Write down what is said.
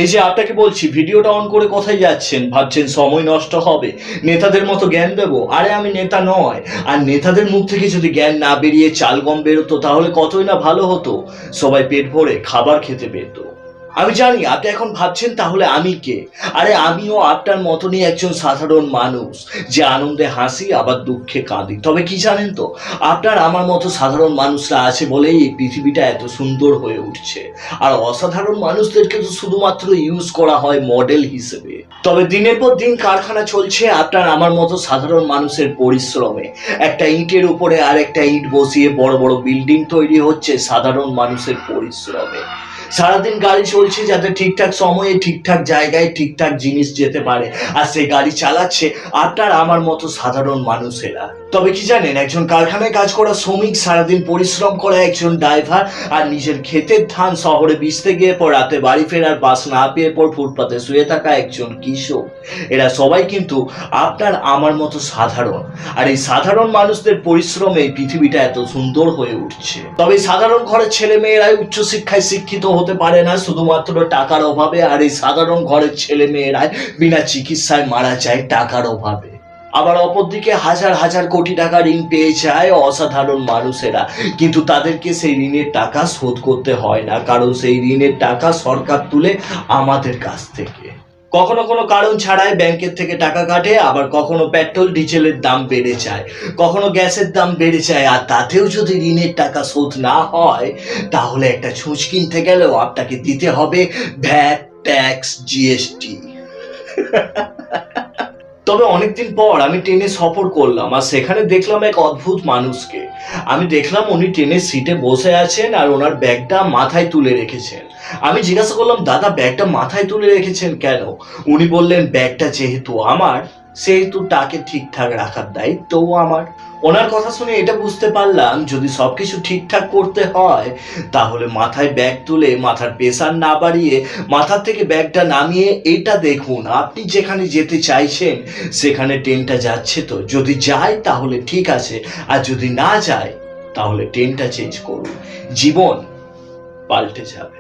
এই যে আপনাকে বলছি ভিডিওটা অন করে কোথায় যাচ্ছেন? ভাবছেন সময় নষ্ট হবে, নেতাদের মতো জ্ঞান দেবো? আরে আমি নেতা নয়। আর নেতাদের মুখ থেকে যদি জ্ঞান না বেরিয়ে চাল গম বেরোতো তাহলে কতই না ভালো হতো, সবাই পেট ভরে খাবার খেতে পেত। আমি জানি আপনি এখন ভাবছেন তাহলে আমি কে। আরে আমিও আপনার মতনই একজন সাধারণ মানুষ, যে আনন্দে হাসি আবার দুঃখে কাঁদি। তবে কি জানেন তো, আপনার আমার মতো সাধারণ মানুষরা আছে বলেই এই পৃথিবীটা এত সুন্দর হয়ে উঠছে। আর অসাধারণ মানুষদেরকে তো শুধুমাত্র ইউজ করা হয় মডেল হিসেবে। তবে দিনের পর দিন কারখানা চলছে আপনার আমার মতো সাধারণ মানুষের পরিশ্রমে। একটা ইটের উপরে আর একটা ইট বসিয়ে বড় বড় বিল্ডিং তৈরি হচ্ছে সাধারণ মানুষের পরিশ্রমে। সারাদিন গাড়ি চলছে যাতে ঠিকঠাক সময়ে ঠিকঠাক জায়গায় ঠিকঠাক জিনিস যেতে পারে, আর সেই গাড়ি চালাচ্ছে আপনার আমার মতো সাধারণ মানুষেরা। তবে কি জানেন, একজন কারখানায় কাজ করা শ্রমিক, সারাদিন পরিশ্রম করা একজন ড্রাইভার, আর নিজের ক্ষেতের ধান শহরে বেচতে গিয়ে পর রাতে বাড়ি ফেরার বাস না পেয়ে পর ফুটপাতে শুয়ে থাকা একজন কৃষক, এরা সবাই কিন্তু আপনার আমার মতো সাধারণ। আর এই সাধারণ মানুষদের পরিশ্রমে এই পৃথিবীটা এত সুন্দর হয়ে উঠছে। তবে সাধারণ ঘরের ছেলে মেয়েরাই উচ্চশিক্ষায় শিক্ষিত হতে পারে না শুধুমাত্র টাকার অভাবে, আর এই সাধারণ ঘরের ছেলে মেয়েরাই বিনা চিকিৎসায় মারা যায় টাকার অভাবে। আবার অপরদিকে হাজার হাজার কোটি টাকা ঋণ পেয়ে যায় অসাধারণ মানুষেরা, কিন্তু তাদেরকে সেই ঋণের টাকা শোধ করতে হয় না, কারণ সেই ঋণের টাকা সরকার তুলে আমাদের কাছ থেকে। কখনো কোনো কারণ ছাড়াই ব্যাংকের থেকে টাকা কাটে, আবার কখনো পেট্রোল ডিজেলের দাম বেড়ে যায়, কখনো গ্যাসের দাম বেড়ে যায়, আর তাতেও যদি ঋণের টাকা শোধ না হয় তাহলে একটা ছুঁচ কিনতে গেলেও আপনাকে দিতে হবে ভ্যাট, ট্যাক্স, জিএসটি। তবে অনেকদিন পর আমি ট্রেনে সফর করলাম, আর সেখানে দেখলাম এক অদ্ভুত মানুষকে। আমি দেখলাম উনি ট্রেনের সিটে বসে আছেন আর ওনার ব্যাগটা মাথায় তুলে রেখেছেন। আমি জিজ্ঞাসা করলাম, দাদা ব্যাগটা মাথায় তুলে রেখেছেন কেন? উনি বললেন, ব্যাগটা যেহেতু আমার সেহেতু তাকে ঠিকঠাক রাখার দায়িত্বও আমার। ওনার কথা শুনে এটা বুঝতে পারলাম, যদি সবকিছু ঠিকঠাক করতে হয় তাহলে মাথায় ব্যাগ তুলে মাথার প্রেসার না বাড়িয়ে মাথার থেকে ব্যাগটা নামিয়ে এটা দেখুন আপনি যেখানে যেতে চাইছেন সেখানে ট্রেনটা যাচ্ছে তো। যদি যায় তাহলে ঠিক আছে, আর যদি না যায় তাহলে ট্রেনটা চেঞ্জ করুন, জীবন পাল্টে যাবে।